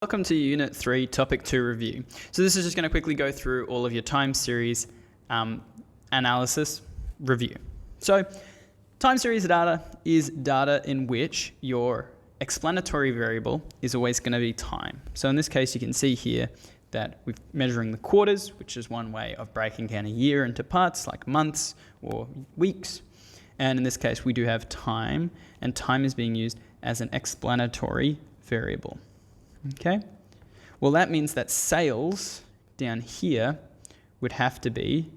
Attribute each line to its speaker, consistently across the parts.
Speaker 1: Welcome to Unit 3, Topic 2 review. So this is just going to quickly go through all of your time series analysis review. So time series data is data in which your explanatory variable is always going to be time. So in this case, you can see here that we're measuring the quarters, which is one way of breaking down a year into parts like months or weeks. And in this case, we do have time, and time is being used as an explanatory variable. Okay, well that means that sales down here would have to be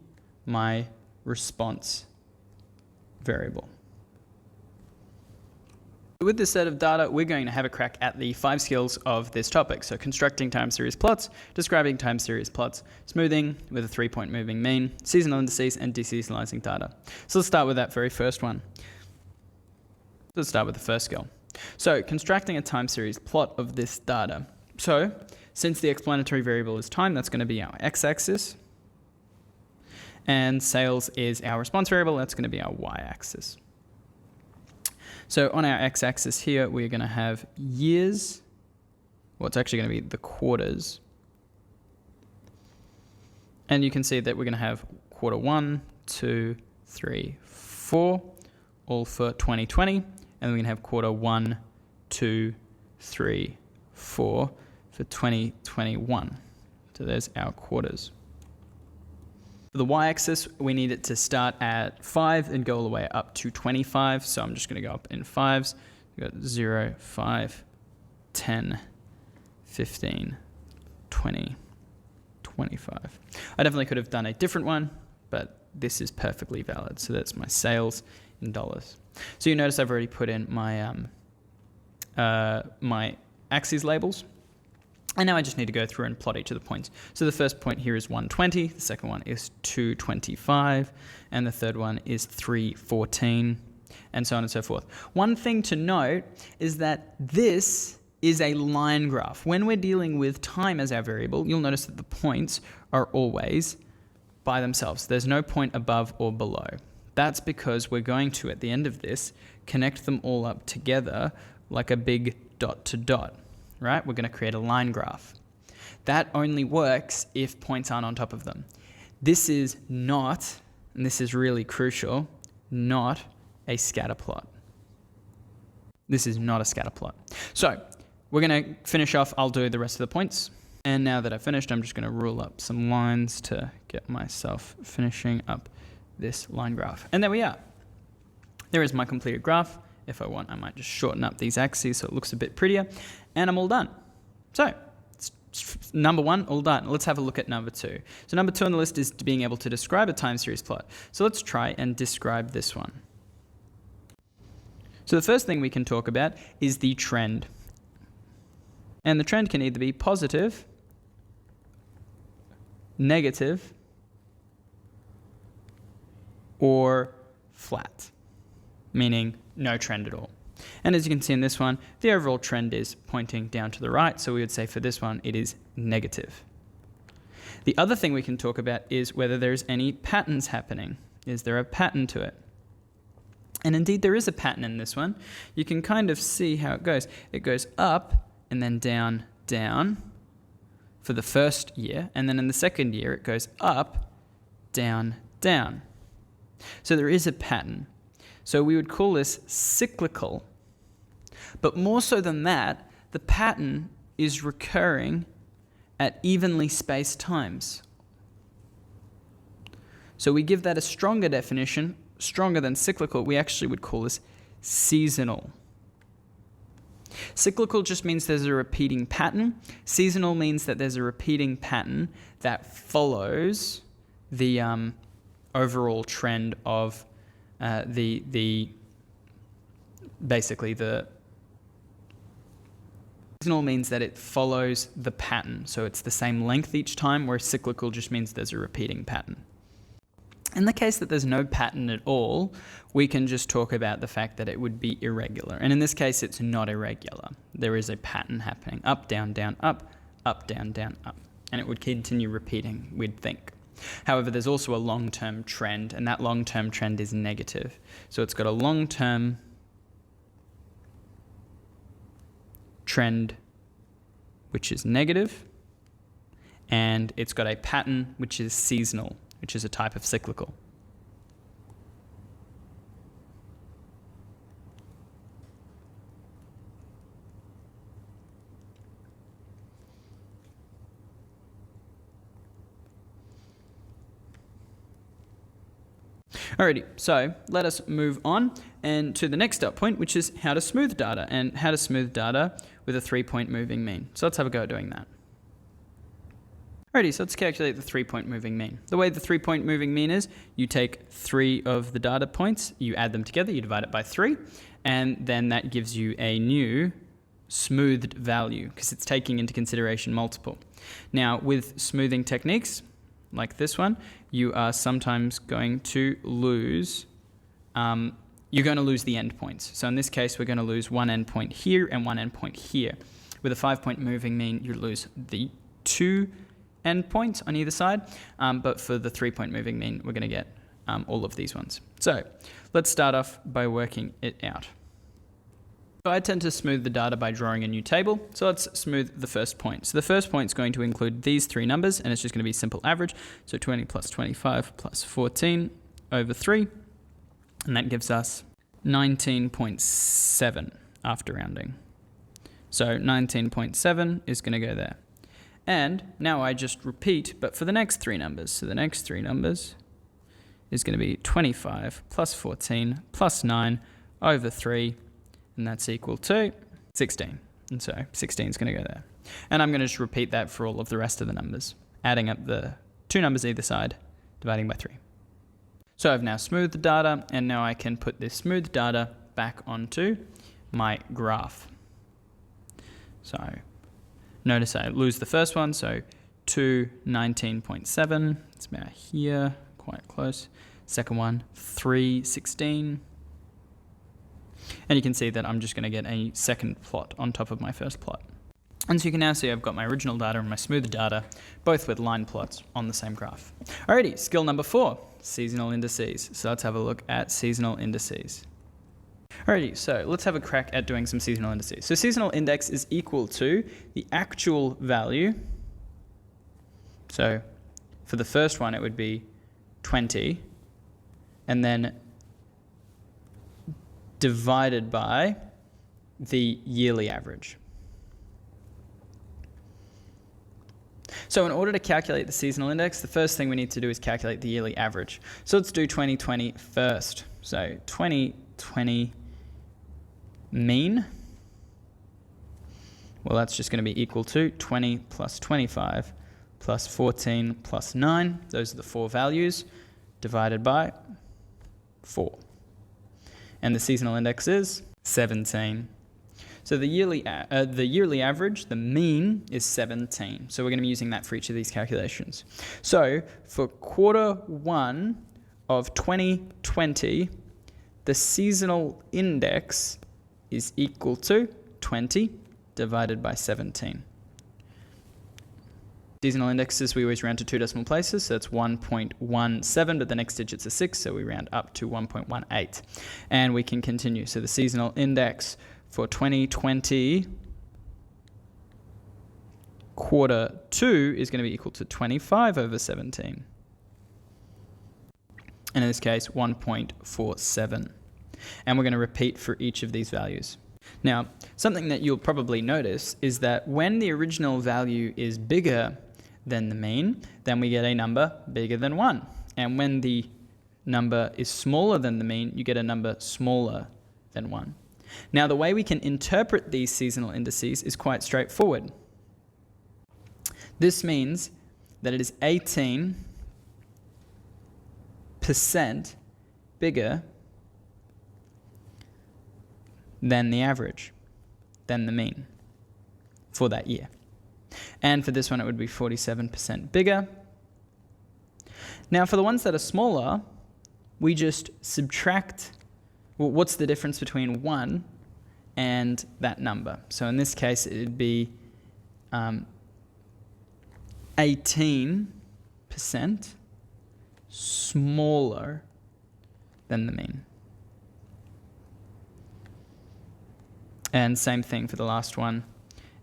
Speaker 1: my response variable. With this set of data, we're going to have a crack at the 5 skills of this topic. So constructing time series plots, describing time series plots, smoothing with a 3-point moving mean, seasonal indices, and deseasonalizing data. So let's start with that very first one. Let's start with the first skill. So constructing a time series plot of this data. So since the explanatory variable is time, that's going to be our x-axis. And sales is our response variable, that's going to be our y-axis. So on our x-axis here, we're going to have years. Well, it's actually going to be the quarters. And you can see that we're going to have quarter 1, 2, 3, 4, all for 2020. And we're going to have quarter 1, 2, 3, 4 for 2021. So there's our quarters. For the y-axis, we need it to start at 5 and go all the way up to 25. So I'm just going to go up in 5s. We've got 0, 5, 10, 15, 20, 25. I definitely could have done a different one, but this is perfectly valid. So that's my sales in dollars. So you notice I've already put in my my axes labels. And now I just need to go through and plot each of the points. So the first point here is 120, the second one is 225, and the third one is 314, and so on and so forth. One thing to note is that this is a line graph. When we're dealing with time as our variable, you'll notice that the points are always by themselves. There's no point above or below. That's because we're going to, at the end of this, connect them all up together like a big dot to dot, right? We're going to create a line graph. That only works if points aren't on top of them. This is not, and this is really crucial, not a scatter plot. This is not a scatter plot. So we're going to finish off. I'll do the rest of the points. And now that I've finished, I'm just going to rule up some lines to get myself finishing up this line graph. And there we are. There is my completed graph. If I want, I might just shorten up these axes so it looks a bit prettier. And I'm all done. So, number 1, all done. Let's have a look at number 2. So number 2 on the list is being able to describe a time series plot. So let's try and describe this one. So the first thing we can talk about is the trend. And the trend can either be positive, negative, or flat, meaning no trend at all. And as you can see in this one, the overall trend is pointing down to the right, so we would say for this one it is negative. The other thing we can talk about is whether there's any patterns happening. Is there a pattern to it? And indeed there is a pattern in this one. You can kind of see how it goes. It goes up and then down, down for the first year, and then in the second year it goes up, down, down. So there is a pattern. So we would call this cyclical. But more so than that, the pattern is recurring at evenly spaced times. So we give that a stronger definition, stronger than cyclical. We actually would call this seasonal. Cyclical just means there's a repeating pattern. Seasonal means that there's a repeating pattern that follows the overall trend of basically the seasonal means that it follows the pattern. So it's the same length each time, whereas cyclical just means there's a repeating pattern. In the case that there's no pattern at all, we can just talk about the fact that it would be irregular. And in this case, it's not irregular. There is a pattern happening. Up, down, down, up, down, down, up. And it would continue repeating, we'd think. However, there's also a long-term trend, and that long-term trend is negative. So it's got a long-term trend which is negative, and it's got a pattern which is seasonal, which is a type of cyclical. Alrighty, so let us move on and to the next up point, which is how to smooth data, and how to smooth data with a 3-point moving mean. So let's have a go at doing that. Alrighty, so let's calculate the 3-point moving mean. The way the 3-point moving mean is, you take 3 of the data points, you add them together, you divide it by 3, and then that gives you a new smoothed value because it's taking into consideration multiple. Now, with smoothing techniques, like this one, you are sometimes going to lose, you're going to lose the endpoints. So in this case, we're going to lose one endpoint here and one endpoint here. With a 5-point moving mean, you lose the 2 endpoints on either side, but for the 3-point moving mean, we're going to get all of these ones. So let's start off by working it out. So I tend to smooth the data by drawing a new table. So let's smooth the first point. So the first point is going to include these 3 numbers, and it's just going to be simple average. So 20 plus 25 plus 14 over 3, and that gives us 19.7 after rounding. So 19.7 is going to go there. And now I just repeat, but for the next 3 numbers. So the next 3 numbers is going to be 25 plus 14 plus 9 over 3, and that's equal to 16. And so 16 is going to go there. And I'm going to just repeat that for all of the rest of the numbers, adding up the 2 numbers either side, dividing by 3. So I've now smoothed the data, and now I can put this smoothed data back onto my graph. So notice I lose the first one, so 19.7, it's about here, quite close. Second one, 3.16. And you can see that I'm just going to get a second plot on top of my first plot. And so you can now see I've got my original data and my smoothed data, both with line plots on the same graph. Alrighty, skill number 4, seasonal indices. So let's have a look at seasonal indices. Alrighty, so let's have a crack at doing some seasonal indices. So seasonal index is equal to the actual value. So for the first one, it would be 20, and then divided by the yearly average. So in order to calculate the seasonal index, the first thing we need to do is calculate the yearly average. So let's do 2020 first. So 2020 mean, well, that's just going to be equal to 20 plus 25 plus 14 plus 9. Those are the 4 values, divided by 4. And the seasonal index is 17. So the yearly average, the mean, is 17. So we're going to be using that for each of these calculations. So for quarter 1 of 2020, the seasonal index is equal to 20 divided by 17. Seasonal indexes, we always round to 2 decimal places, so that's 1.17, but the next digit's a 6, so we round up to 1.18. And we can continue. So the seasonal index for 2020 quarter 2 is going to be equal to 25 over 17. And in this case, 1.47. And we're going to repeat for each of these values. Now, something that you'll probably notice is that when the original value is bigger than the mean, then we get a number bigger than 1. And when the number is smaller than the mean, you get a number smaller than 1. Now, the way we can interpret these seasonal indices is quite straightforward. This means that it is 18% bigger than the average, than the mean for that year. And for this one, it would be 47% bigger. Now, for the ones that are smaller, we just subtract, well, what's the difference between 1 and that number? So in this case, it would be 18% smaller than the mean. And same thing for the last one.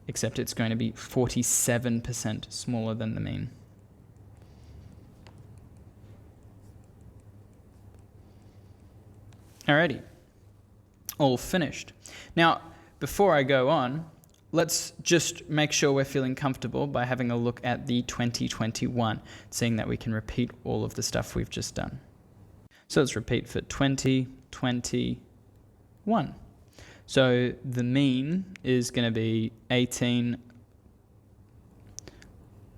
Speaker 1: except it's going to be 47% smaller than the mean. Alrighty, all finished. Now, before I go on, let's just make sure we're feeling comfortable by having a look at the 2021, seeing that we can repeat all of the stuff we've just done. So let's repeat for 2021. So the mean is going to be 18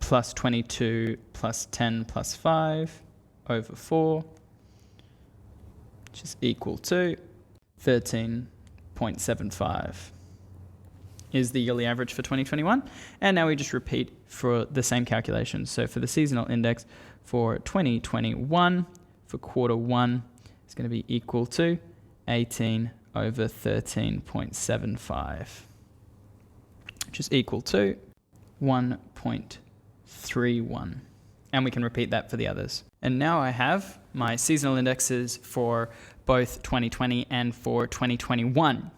Speaker 1: plus 22 plus 10 plus 5 over 4, which is equal to 13.75 is the yearly average for 2021. And now we just repeat for the same calculations. So for the seasonal index for 2021, for quarter 1, it's going to be equal to 18 over 13.75, which is equal to 1.31. And we can repeat that for the others. And now I have my seasonal indexes for both 2020 and for 2021.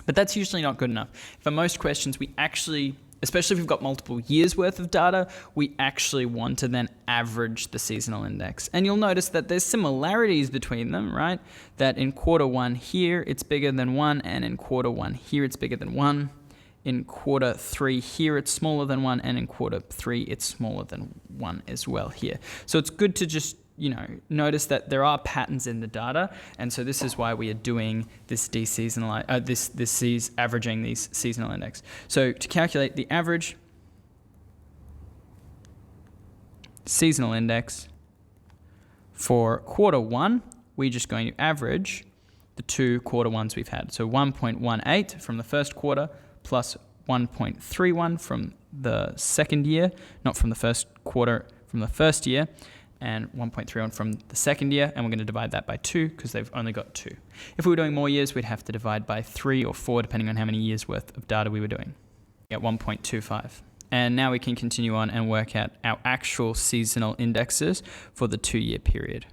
Speaker 1: But that's usually not good enough. For most questions, we actually, especially if we've got multiple years worth of data, we actually want to then average the seasonal index. And you'll notice that there's similarities between them, right? That in quarter 1 here, it's bigger than 1, and in quarter 1 here, it's bigger than 1. In quarter 3 here, it's smaller than 1, and in quarter 3, it's smaller than 1 as well here. So it's good to just, notice that there are patterns in the data, and so this is why we are doing this averaging these seasonal index. So to calculate the average seasonal index for quarter 1, we're just going to average the 2 quarter 1s we've had. So 1.18 from the first quarter plus 1.31 from the second year, not from the first quarter, from the first year, and 1.31 from the second year, and we're going to divide that by 2 because they've only got 2. If we were doing more years, we'd have to divide by 3 or 4, depending on how many years worth of data we were doing. At 1.25. And now we can continue on and work out our actual seasonal indexes for the 2-year period.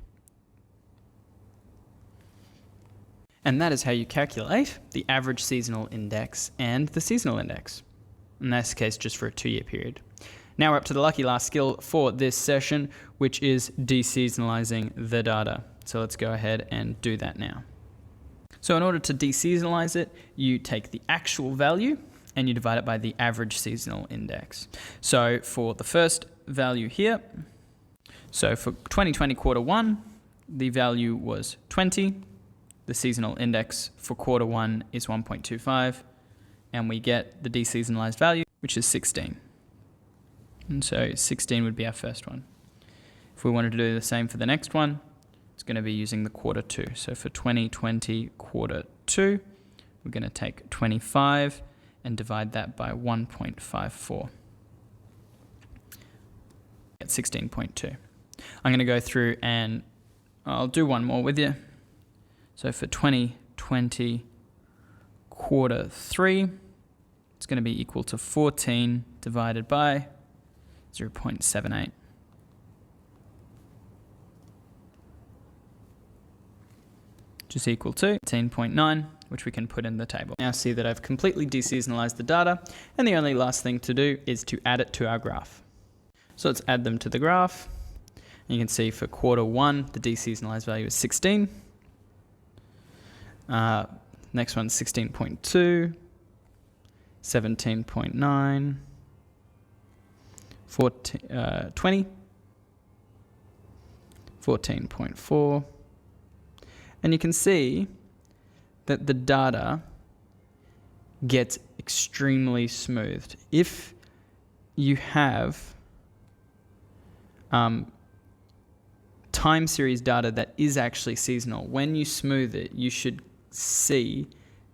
Speaker 1: And that is how you calculate the average seasonal index and the seasonal index. In this case, just for a 2-year period. Now we're up to the lucky last skill for this session, which is deseasonalizing the data. So let's go ahead and do that now. So in order to deseasonalize it, you take the actual value and you divide it by the average seasonal index. So for the first value here, so for 2020 quarter 1, the value was 20. The seasonal index for quarter 1 is 1.25, and we get the deseasonalized value, which is 16. And so 16 would be our first one. If we wanted to do the same for the next one, it's going to be using the quarter 2. So for 2020 quarter 2, we're going to take 25 and divide that by 1.54. Get 16.2. I'm going to go through and I'll do one more with you. So for 2020 quarter 3, it's going to be equal to 14 divided by 0.78. Which is equal to 18.9, which we can put in the table. Now see that I've completely deseasonalized the data, and the only last thing to do is to add it to our graph. So let's add them to the graph. And you can see for quarter 1, the deseasonalized value is 16. Next one's 16.2, 17.9, 20, 14.4, and you can see that the data gets extremely smoothed. If you have time series data that is actually seasonal, when you smooth it, you should see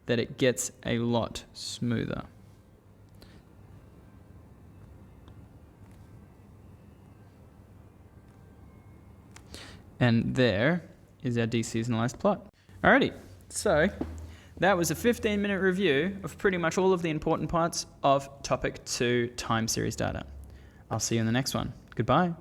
Speaker 1: that it gets a lot smoother. And there is our deseasonalized plot. Alrighty, so that was a 15-minute review of pretty much all of the important parts of topic 2 time series data. I'll see you in the next one. Goodbye.